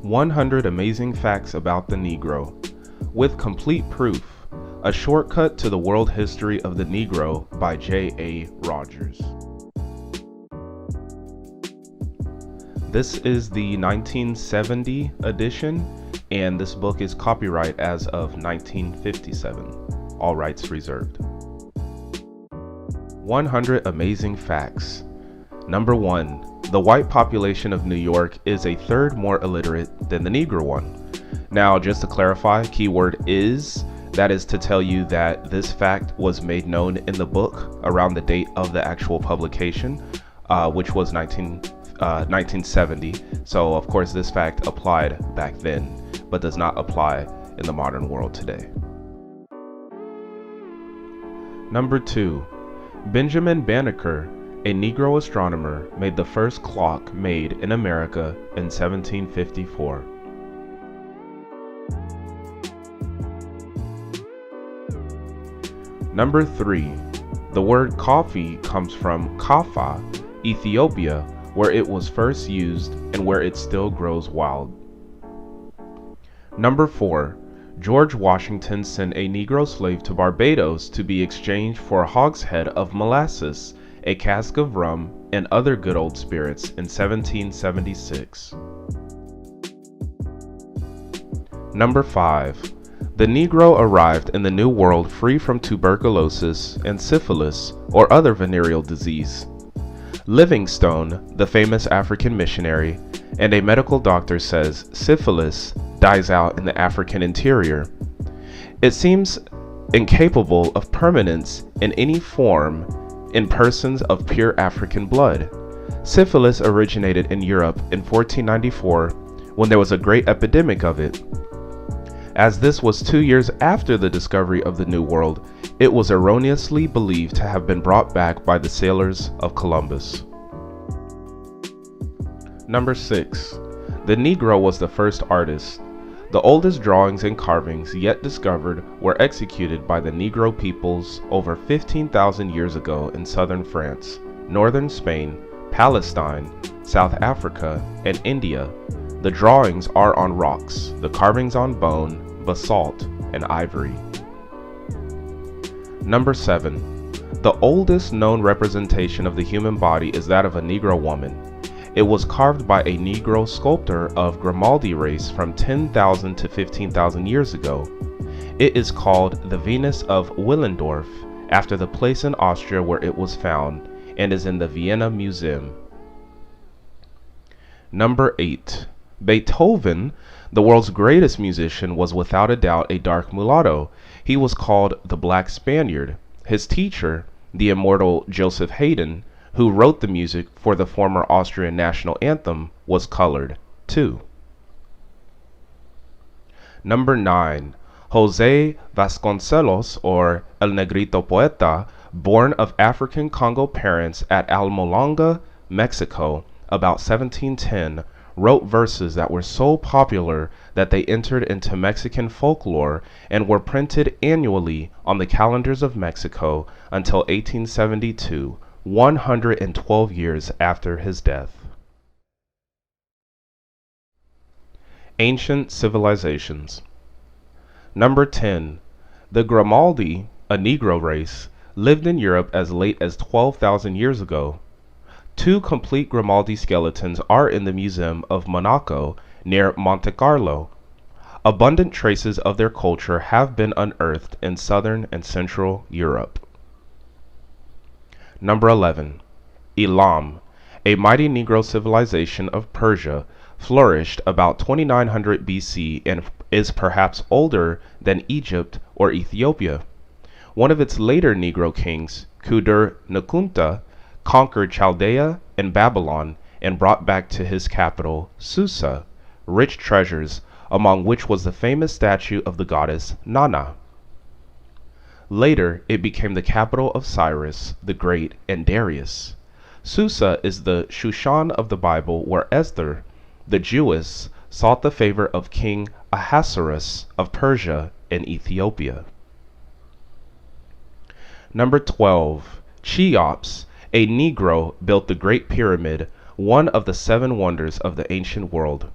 100 Amazing Facts About the Negro, with complete proof, a shortcut to the world history of the Negro by Joel Rogers. This is the 1970 edition, and this book is copyright as of 1957. All rights reserved. 100 Amazing Facts. Number 1. The white population of New York is a third more illiterate than the Negro one. Now, just to clarify, keyword is, that is to tell you that this fact was made known in the book around the date of the actual publication, which was 1970. So, of course, this fact applied back then, but does not apply in the modern world today. Number 2. Benjamin Banneker, a Negro astronomer, made the first clock made in America in 1754. Number 3. The word coffee comes from Kaffa, Ethiopia, where it was first used and where it still grows wild. Number 4. George Washington sent a Negro slave to Barbados to be exchanged for a hogshead of molasses, a cask of rum, and other good old spirits in 1776. Number 5. The Negro arrived in the New World free from tuberculosis and syphilis or other venereal disease. Livingstone, the famous African missionary, and a medical doctor says syphilis dies out in the African interior. It seems incapable of permanence in any form in persons of pure African blood. Syphilis originated in Europe in 1494 when there was a great epidemic of it. As this was 2 years after the discovery of the New World, it was erroneously believed to have been brought back by the sailors of Columbus. Number 6. The Negro was the first artist. The oldest drawings and carvings yet discovered were executed by the Negro peoples over 15,000 years ago in southern France, northern Spain, Palestine, South Africa, and India. The drawings are on rocks, the carvings on bone, basalt, and ivory. Number 7. The oldest known representation of the human body is that of a Negro woman. It was carved by a Negro sculptor of Grimaldi race from 10,000 to 15,000 years ago. It is called the Venus of Willendorf, after the place in Austria where it was found, and is in the Vienna Museum. Number 8. Beethoven, the world's greatest musician, was without a doubt a dark mulatto. He was called the Black Spaniard. His teacher, the immortal Joseph Haydn, who wrote the music for the former Austrian national anthem, was colored, too. Number 9. Jose Vasconcelos, or El Negrito Poeta, born of African Congo parents at Almolonga, Mexico, about 1710, wrote verses that were so popular that they entered into Mexican folklore and were printed annually on the calendars of Mexico until 1872, 112 years after his death. Ancient civilizations. Number 10. The Grimaldi, a Negro race, lived in Europe as late as 12,000 years ago. 2 complete Grimaldi skeletons are in the Museum of Monaco near Monte Carlo. Abundant traces of their culture have been unearthed in southern and central Europe. Number 11. Elam, a mighty Negro civilization of Persia, flourished about 2900 BC and is perhaps older than Egypt or Ethiopia. One of its later Negro kings, Kudur-Nukunta, conquered Chaldea and Babylon and brought back to his capital, Susa, rich treasures, among which was the famous statue of the goddess Nana. Later, it became the capital of Cyrus the Great and Darius. Susa is the Shushan of the Bible, where Esther, the Jewess, sought the favor of King Ahasuerus of Persia and Ethiopia. Number 12. Cheops, a Negro, built the Great Pyramid, one of the 7 wonders of the ancient world.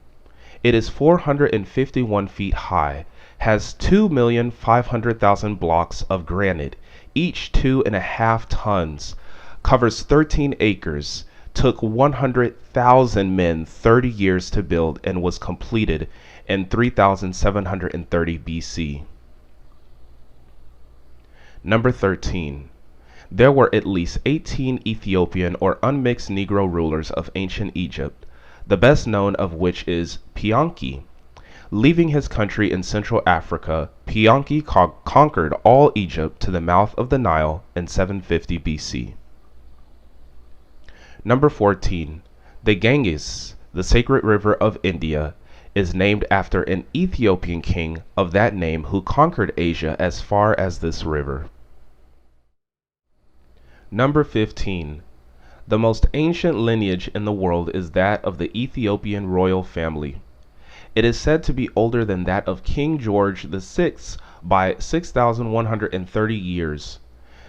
It is 451 feet high, has 2,500,000 blocks of granite, each 2.5 tons, covers 13 acres, took 100,000 men 30 years to build, and was completed in 3730 BC. Number 13. There were at least 18 Ethiopian or unmixed Negro rulers of ancient Egypt, the best known of which is Pianki. Leaving his country in Central Africa, Pianki conquered all Egypt to the mouth of the Nile in 750 BC. Number 14. The Ganges, the sacred river of India, is named after an Ethiopian king of that name who conquered Asia as far as this river. Number 15. The most ancient lineage in the world is that of the Ethiopian royal family. It is said to be older than that of King George VI by 6,130 years.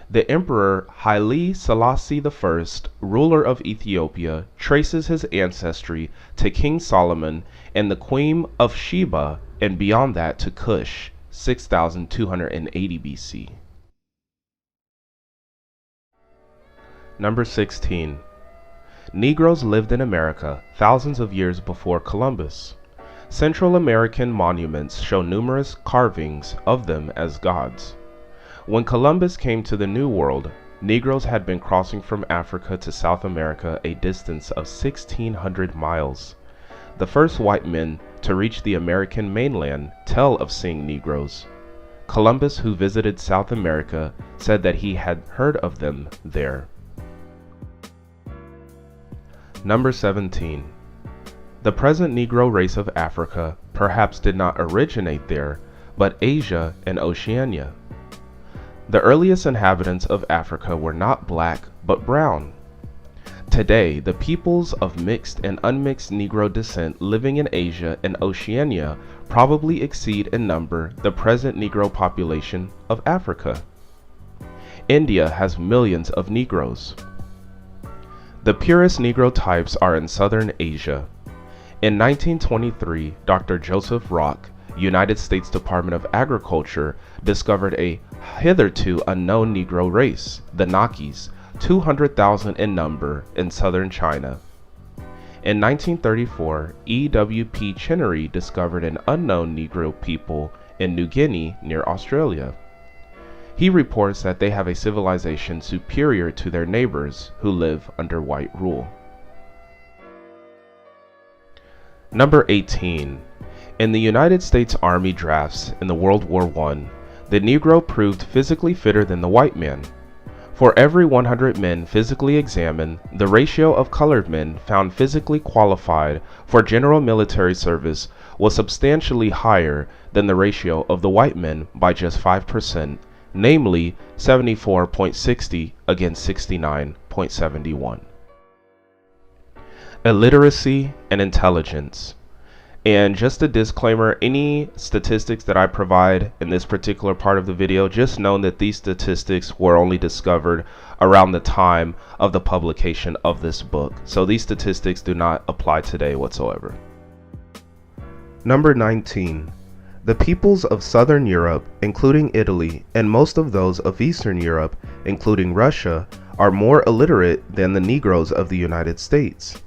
The Emperor Haile Selassie I, ruler of Ethiopia, traces his ancestry to King Solomon and the Queen of Sheba, and beyond that to Cush, 6,280 BC. Number 16. Negroes lived in America thousands of years before Columbus. Central American monuments show numerous carvings of them as gods. When Columbus came to the New World, Negroes had been crossing from Africa to South America a distance of 1,600 miles. The first white men to reach the American mainland tell of seeing Negroes. Columbus, who visited South America, said that he had heard of them there. Number 17. The present Negro race of Africa perhaps did not originate there, but Asia and Oceania. The earliest inhabitants of Africa were not black, but brown. Today, the peoples of mixed and unmixed Negro descent living in Asia and Oceania probably exceed in number the present Negro population of Africa. India has millions of Negroes. The purest Negro types are in Southern Asia. In 1923, Dr. Joseph Rock, United States Department of Agriculture, discovered a hitherto unknown Negro race, the Nakis, 200,000 in number in southern China. In 1934, E.W.P. Chinnery discovered an unknown Negro people in New Guinea near Australia. He reports that they have a civilization superior to their neighbors who live under white rule. Number 18. In the United States Army drafts in the World War I, the Negro proved physically fitter than the white man. For every 100 men physically examined, the ratio of colored men found physically qualified for general military service was substantially higher than the ratio of the white men by just 5%, namely 74.60 against 69.71. Illiteracy and intelligence. And just a disclaimer, any statistics that I provide in this particular part of the video, just know that these statistics were only discovered around the time of the publication of this book. So these statistics do not apply today whatsoever. Number 19. The peoples of Southern Europe, including Italy, and most of those of Eastern Europe, including Russia, are more illiterate than the Negroes of the United States.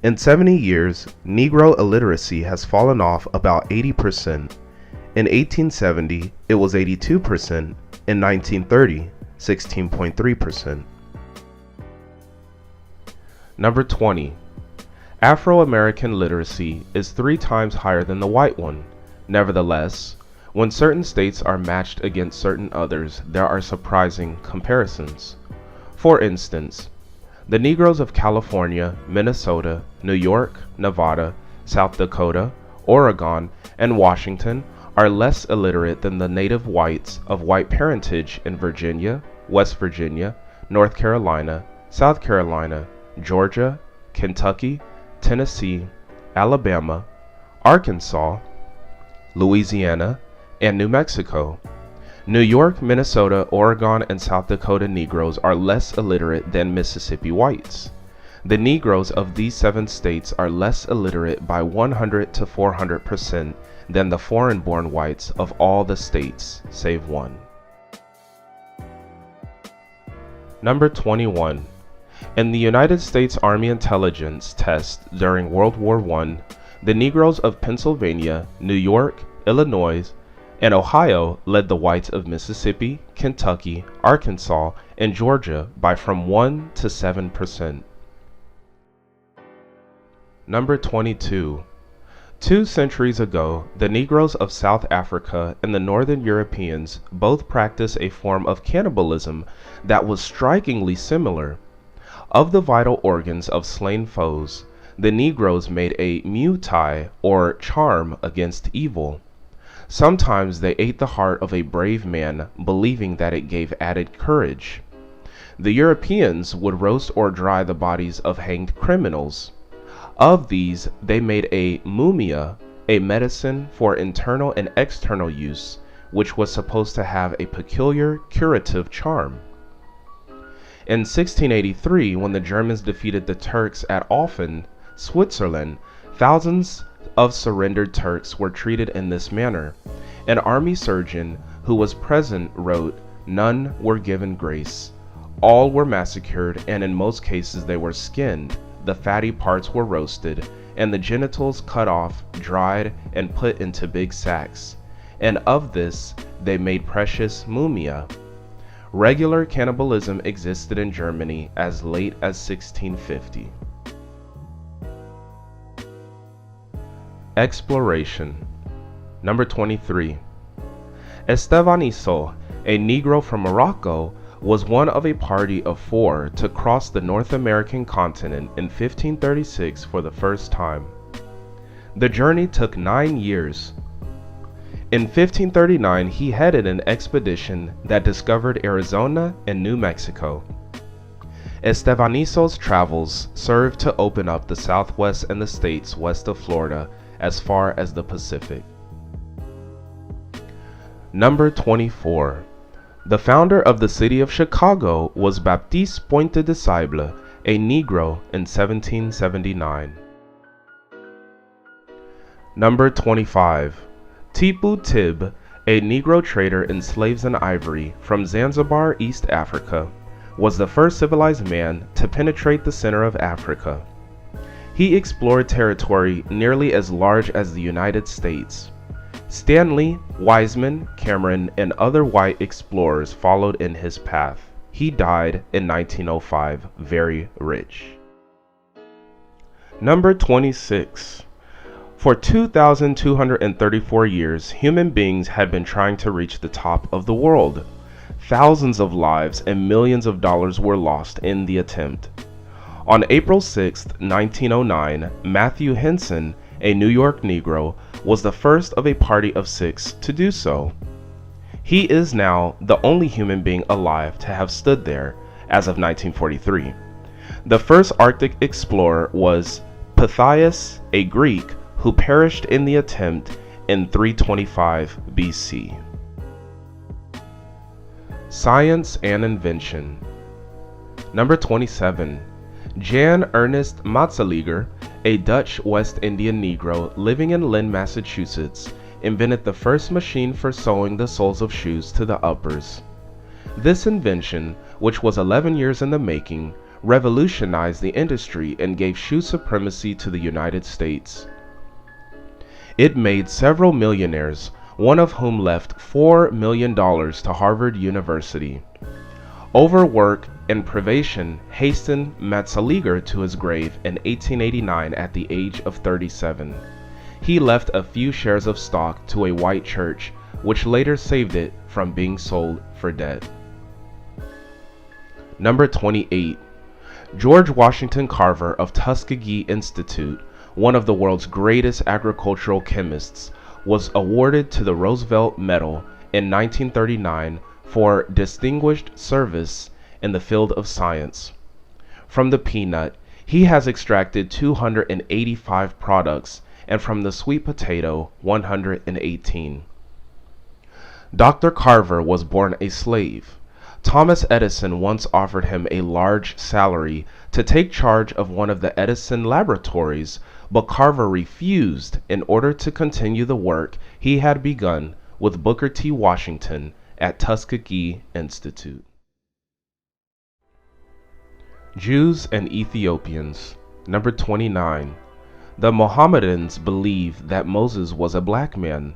In 70 years, Negro illiteracy has fallen off about 80%. In 1870, it was 82%. In 1930, 16.3%. Number 20. Afro-American literacy is 3 times higher than the white one. Nevertheless, when certain states are matched against certain others, there are surprising comparisons. For instance, the Negroes of California, Minnesota, New York, Nevada, South Dakota, Oregon, and Washington are less illiterate than the native whites of white parentage in Virginia, West Virginia, North Carolina, South Carolina, Georgia, Kentucky, Tennessee, Alabama, Arkansas, Louisiana, and New Mexico. New York, Minnesota, Oregon, and South Dakota Negroes are less illiterate than Mississippi whites. The Negroes of these 7 states are less illiterate by 100 to 400% than the foreign-born whites of all the states, save one. Number 21. In the United States Army intelligence test during World War I, the Negroes of Pennsylvania, New York, Illinois, and Ohio led the whites of Mississippi, Kentucky, Arkansas, and Georgia by from 1 to 7%. Number 22. 2 centuries ago, the Negroes of South Africa and the Northern Europeans both practiced a form of cannibalism that was strikingly similar. Of the vital organs of slain foes, the Negroes made a mutai, or charm against evil. Sometimes they ate the heart of a brave man, believing that it gave added courage. The Europeans would roast or dry the bodies of hanged criminals. Of these, they made a mumia, a medicine for internal and external use, which was supposed to have a peculiar curative charm. In 1683, when the Germans defeated the Turks at Alphen, Switzerland, thousands of surrendered Turks were treated in this manner. An army surgeon who was present wrote, "None were given grace. All were massacred, and in most cases they were skinned, the fatty parts were roasted, and the genitals cut off, dried, and put into big sacks. And of this they made precious mumia." Regular cannibalism existed in Germany as late as 1650. Exploration. Number 23. Estevaniso, a Negro from Morocco, was one of a party of 4 to cross the North American continent in 1536 for the first time. The journey took 9 years. In 1539, he headed an expedition that discovered Arizona and New Mexico. Estevaniso's travels served to open up the Southwest and the states west of Florida as far as the Pacific. Number 24. The founder of the city of Chicago was Baptiste Pointe de Sable, a Negro, in 1779. Number 25. Tipu Tib, a Negro trader in slaves and ivory from Zanzibar, East Africa, was the first civilized man to penetrate the center of Africa. He explored territory nearly as large as the United States. Stanley, Wiseman, Cameron, and other white explorers followed in his path. He died in 1905, very rich. Number 26. For 2,234 years, human beings had been trying to reach the top of the world. Thousands of lives and millions of dollars were lost in the attempt. On April 6, 1909, Matthew Henson, a New York Negro, was the first of a party of 6 to do so. He is now the only human being alive to have stood there as of 1943. The first Arctic explorer was Pythias, a Greek, who perished in the attempt in 325 BC. Science and invention. Number 27. Jan Ernest Matzeliger, a Dutch West Indian Negro living in Lynn, Massachusetts, invented the first machine for sewing the soles of shoes to the uppers. This invention, which was 11 years in the making, revolutionized the industry and gave shoe supremacy to the United States. It made several millionaires, one of whom left $4 million to Harvard University. Overwork and privation hastened Matzeliger to his grave in 1889 at the age of 37. He left a few shares of stock to a white church, which later saved it from being sold for debt. Number 28. George Washington Carver of Tuskegee Institute, one of the world's greatest agricultural chemists, was awarded to the Roosevelt Medal in 1939 for distinguished service in the field of science. From the peanut, he has extracted 285 products, and from the sweet potato, 118. Dr. Carver was born a slave. Thomas Edison once offered him a large salary to take charge of one of the Edison laboratories, but Carver refused in order to continue the work he had begun with Booker T. Washington at Tuskegee Institute. Jews and Ethiopians. Number 29. The Mohammedans believe that Moses was a black man.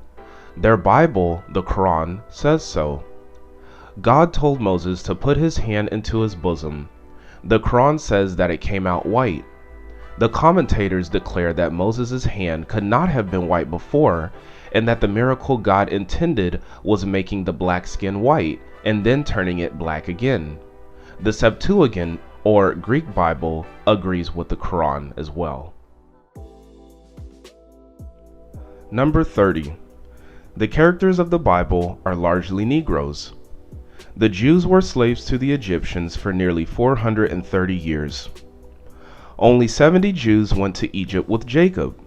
Their Bible, the Quran, says so. God told Moses to put his hand into his bosom. The Quran says that it came out white. The commentators declare that Moses' hand could not have been white before, and that the miracle God intended was making the black skin white and then turning it black again. The Septuagint, or Greek Bible, agrees with the Quran as well. Number 30. The characters of the Bible are largely Negroes. The Jews were slaves to the Egyptians for nearly 430 years. Only 70 Jews went to Egypt with Jacob.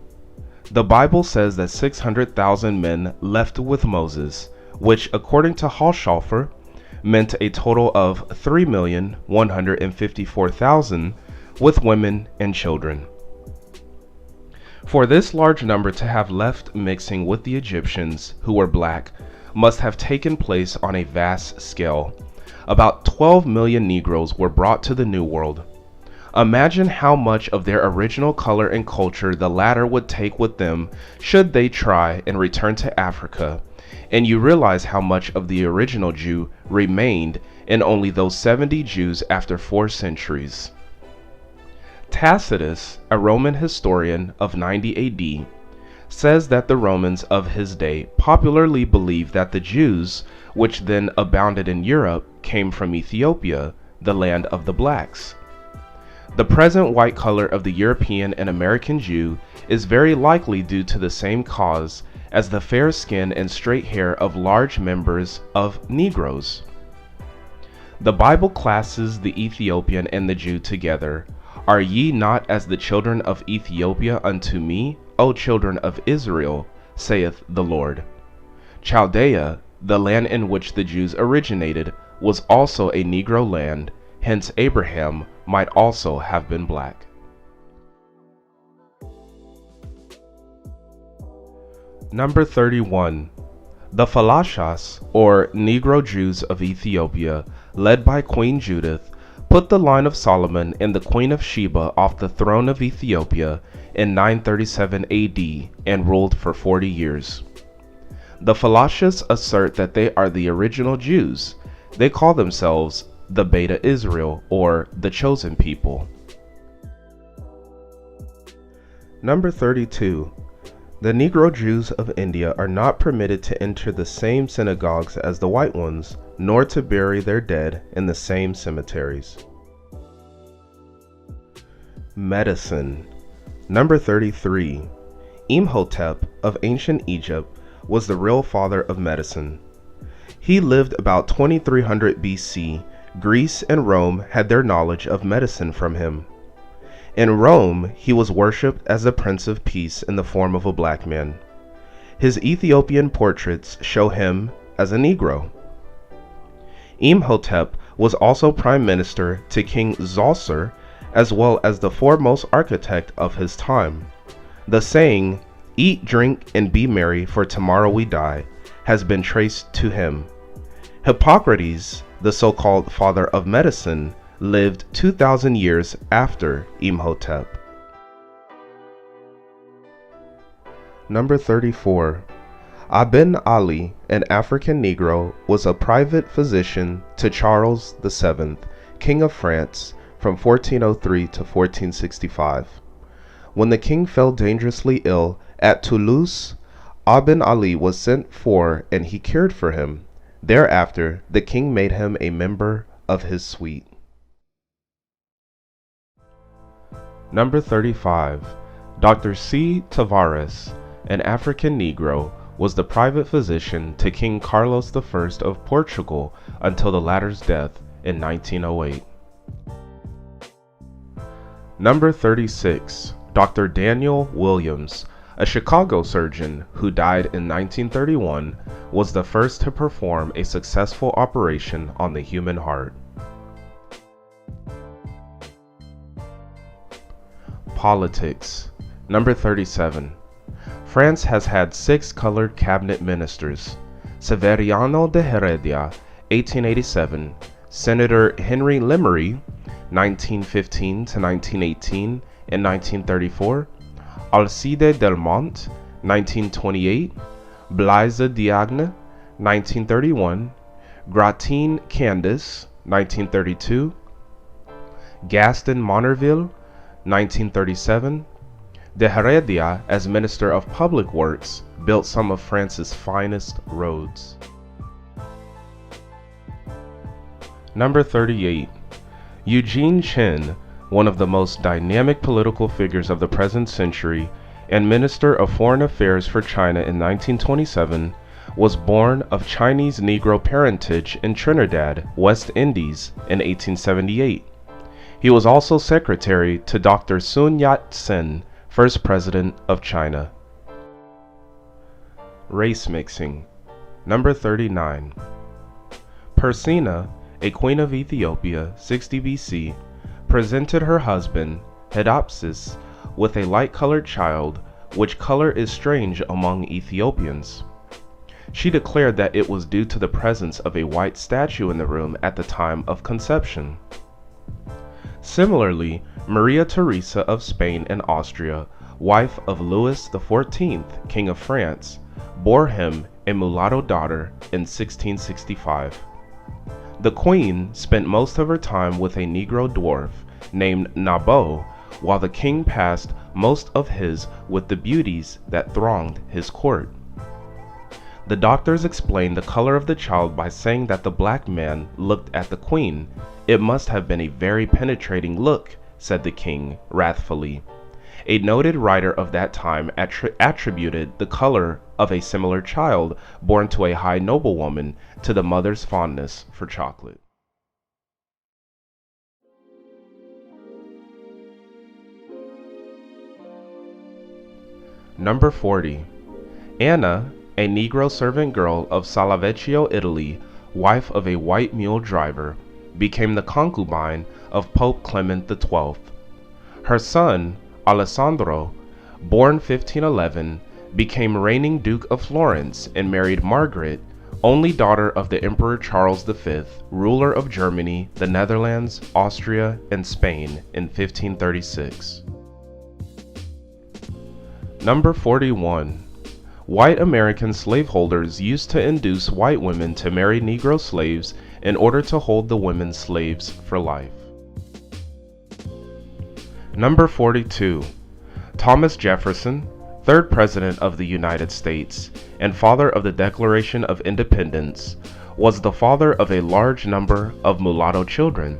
The Bible says that 600,000 men left with Moses, which, according to Haushofer, meant a total of 3,154,000 with women and children. For this large number to have left mixing with the Egyptians, who were black, must have taken place on a vast scale. About 12 million Negroes were brought to the New World. Imagine how much of their original color and culture the latter would take with them should they try and return to Africa, and you realize how much of the original Jew remained in only those 70 Jews after 4 centuries. Tacitus, a Roman historian of 90 AD, says that the Romans of his day popularly believed that the Jews, which then abounded in Europe, came from Ethiopia, the land of the blacks. The present white color of the European and American Jew is very likely due to the same cause as the fair skin and straight hair of large members of Negroes. The Bible classes the Ethiopian and the Jew together. Are ye not as the children of Ethiopia unto me, O children of Israel, saith the Lord? Chaldea, the land in which the Jews originated, was also a Negro land, hence Abraham might also have been black. Number 31. The Falashas, or Negro Jews of Ethiopia, led by Queen Judith, put the line of Solomon and the Queen of Sheba off the throne of Ethiopia in 937 AD and ruled for 40 years. The Falashas assert that they are the original Jews. They call themselves the Beta Israel, or the chosen people. Number 32. The Negro Jews of India are not permitted to enter the same synagogues as the white ones, nor to bury their dead in the same cemeteries. Medicine. Number 33. Imhotep of ancient Egypt was the real father of medicine. He lived about 2300 BC. Greece and Rome had their knowledge of medicine from him. In Rome, he was worshipped as the Prince of Peace in the form of a black man. His Ethiopian portraits show him as a Negro. Imhotep was also prime minister to King Zoser, as well as the foremost architect of his time. The saying, "Eat, drink, and be merry, for tomorrow we die," has been traced to him. Hippocrates, the so-called father of medicine, lived 2,000 years after Imhotep. Number 34. Ibn Ali, an African Negro, was a private physician to Charles VII, King of France, from 1403 to 1465. When the king fell dangerously ill at Toulouse, Ibn Ali was sent for and he cared for him. Thereafter, the king made him a member of his suite. Number 35. Dr. C. Tavares, an African Negro, was the private physician to King Carlos I of Portugal until the latter's death in 1908. Number 36. Dr. Daniel Williams, A Chicago surgeon who died in 1931 was the first to perform a successful operation on the human heart. Politics. Number 37. France has had 6 colored cabinet ministers: Severiano de Heredia, 1887, Senator Henry Lemery, 1915 to 1918 and 1934, Alcide Delmont, 1928, Blaise Diagne, 1931, Gratien Candice, 1932, Gaston Monnerville, 1937. De Heredia, as Minister of Public Works, built some of France's finest roads. Number 38. Eugene Chen, one of the most dynamic political figures of the present century and Minister of Foreign Affairs for China in 1927, was born of Chinese Negro parentage in Trinidad, West Indies, in 1878. He was also secretary to Dr. Sun Yat-sen, first president of China. Race mixing. Number 39. Persina, a queen of Ethiopia, 60 BC, presented her husband, Hedopsis, with a light-colored child, which color is strange among Ethiopians. She declared that it was due to the presence of a white statue in the room at the time of conception. Similarly, Maria Theresa of Spain and Austria, wife of Louis XIV, King of France, bore him a mulatto daughter in 1665. The queen spent most of her time with a Negro dwarf named Nabo, while the king passed most of his with the beauties that thronged his court. The doctors explained the color of the child by saying that the black man looked at the queen. "It must have been a very penetrating look," said the king wrathfully. A noted writer of that time attributed the color of a similar child born to a high noblewoman to the mother's fondness for chocolate. Number 40. Anna, a Negro servant girl of Salavecchio, Italy, wife of a white mule driver, became the concubine of Pope Clement XII. Her son, Alessandro, born 1511, became reigning Duke of Florence and married Margaret, only daughter of the Emperor Charles V, ruler of Germany, the Netherlands, Austria, and Spain in 1536. Number 41. White American slaveholders used to induce white women to marry Negro slaves in order to hold the women slaves for life. Number 42. Thomas Jefferson, third President of the United States and father of the Declaration of Independence, was the father of a large number of mulatto children.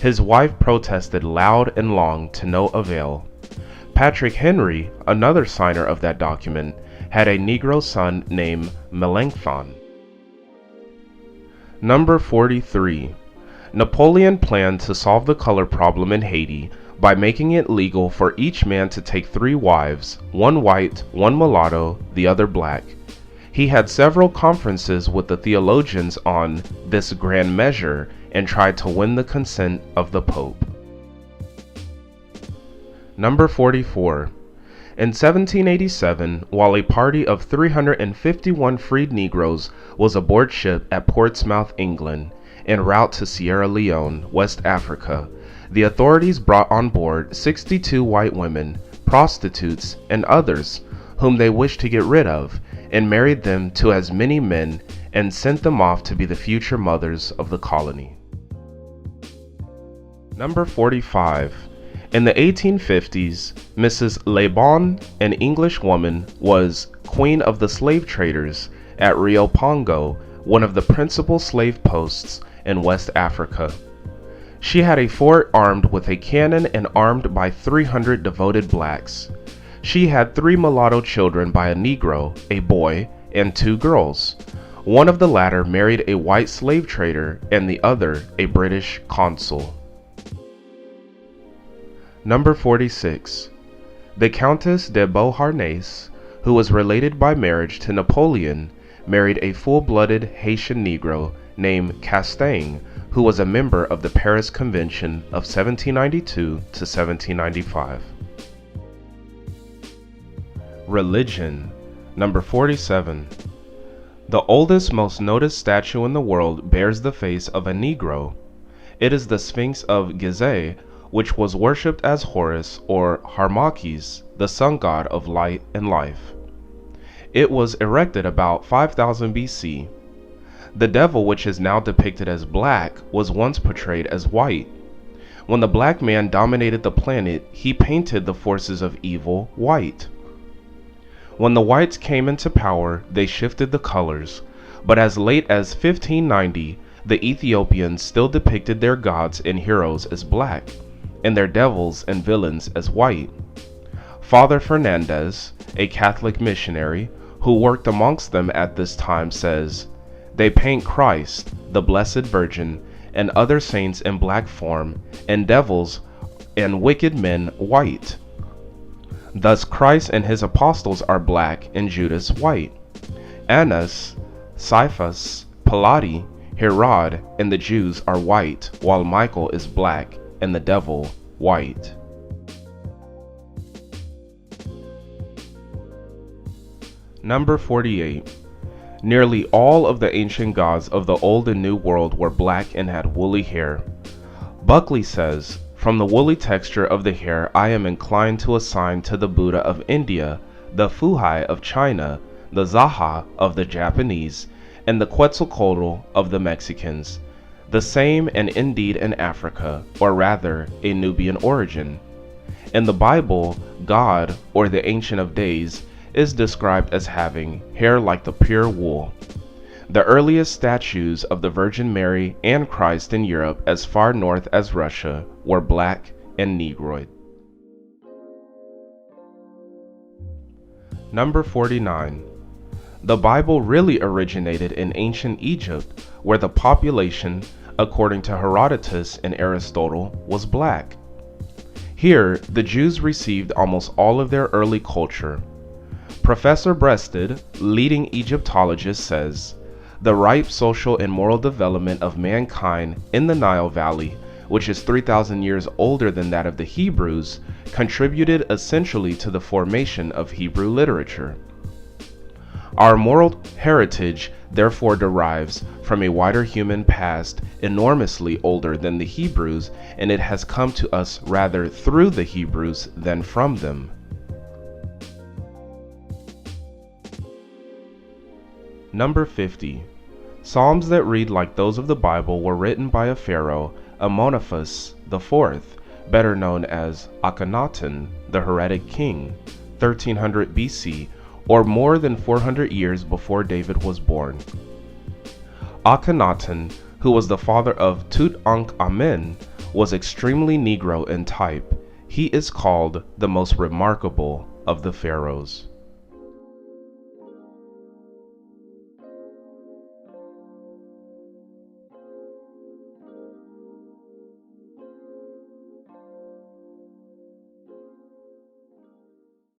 His wife protested loud and long to no avail. Patrick Henry, another signer of that document, had a Negro son named Melanchthon. Number 43. Napoleon planned to solve the color problem in Haiti by making it legal for each man to take 3 wives, one white, one mulatto, the other black. He had several conferences with the theologians on this grand measure and tried to win the consent of the Pope. Number 44. In 1787, while a party of 351 freed Negroes was aboard ship at Portsmouth, England, en route to Sierra Leone, West Africa, the authorities brought on board 62 white women, prostitutes, and others whom they wished to get rid of, and married them to as many men and sent them off to be the future mothers of the colony. Number 45. In the 1850s, Mrs. Le Bon, an English woman, was queen of the slave traders at Rio Pongo, one of the principal slave posts in West Africa. She had a fort armed with a cannon and armed by 300 devoted blacks. She had 3 mulatto children by a Negro, a boy, and 2 girls. One of the latter married a white slave trader and the other a British consul. Number 46. The Countess de Beauharnais, who was related by marriage to Napoleon, married a full-blooded Haitian Negro named Castaing, who was a member of the Paris Convention of 1792 to 1795. Religion. Number 47. The oldest, most noticed statue in the world bears the face of a Negro. It is the Sphinx of Gizeh, which was worshipped as Horus or Harmachis, the sun god of light and life. It was erected about 5000 BC. The devil, which is now depicted as black, was once portrayed as white. When the black man dominated the planet, he painted the forces of evil white. When the whites came into power, they shifted the colors, but as late as 1590, the Ethiopians still depicted their gods and heroes as black, and their devils and villains as white. Father Fernandez, a Catholic missionary who worked amongst them at this time, says, "They paint Christ, the Blessed Virgin, and other saints in black form, and devils and wicked men white. Thus Christ and his apostles are black and Judas white. Annas, Caiaphas, Pilate, Herod, and the Jews are white, while Michael is black and the devil white." Number 48. Nearly all of the ancient gods of the Old and New World were black and had woolly hair. Buckley says, "From the woolly texture of the hair, I am inclined to assign to the Buddha of India, the Fuhai of China, the Zaha of the Japanese, and the Quetzalcoatl of the Mexicans. The same and indeed in Africa, or rather a Nubian origin. In the Bible, God, or the Ancient of Days, is described as having hair like the pure wool. The earliest statues of the Virgin Mary and Christ in Europe as far north as Russia were black and negroid." Number 49. The Bible really originated in ancient Egypt, where the population, according to Herodotus and Aristotle, was black. Here, the Jews received almost all of their early culture. Professor Breasted, leading Egyptologist, says, "The ripe social and moral development of mankind in the Nile Valley, which is 3,000 years older than that of the Hebrews, contributed essentially to the formation of Hebrew literature. Our moral heritage therefore derives from a wider human past enormously older than the Hebrews, and it has come to us rather through the Hebrews than from them." Number 50. Psalms that read like those of the Bible were written by a pharaoh, Ammophis IV, better known as Akhenaten, the heretic king, 1300 BC, or more than 400 years before David was born. Akhenaten, who was the father of Tutankhamen, was extremely Negro in type. He is called the most remarkable of the pharaohs.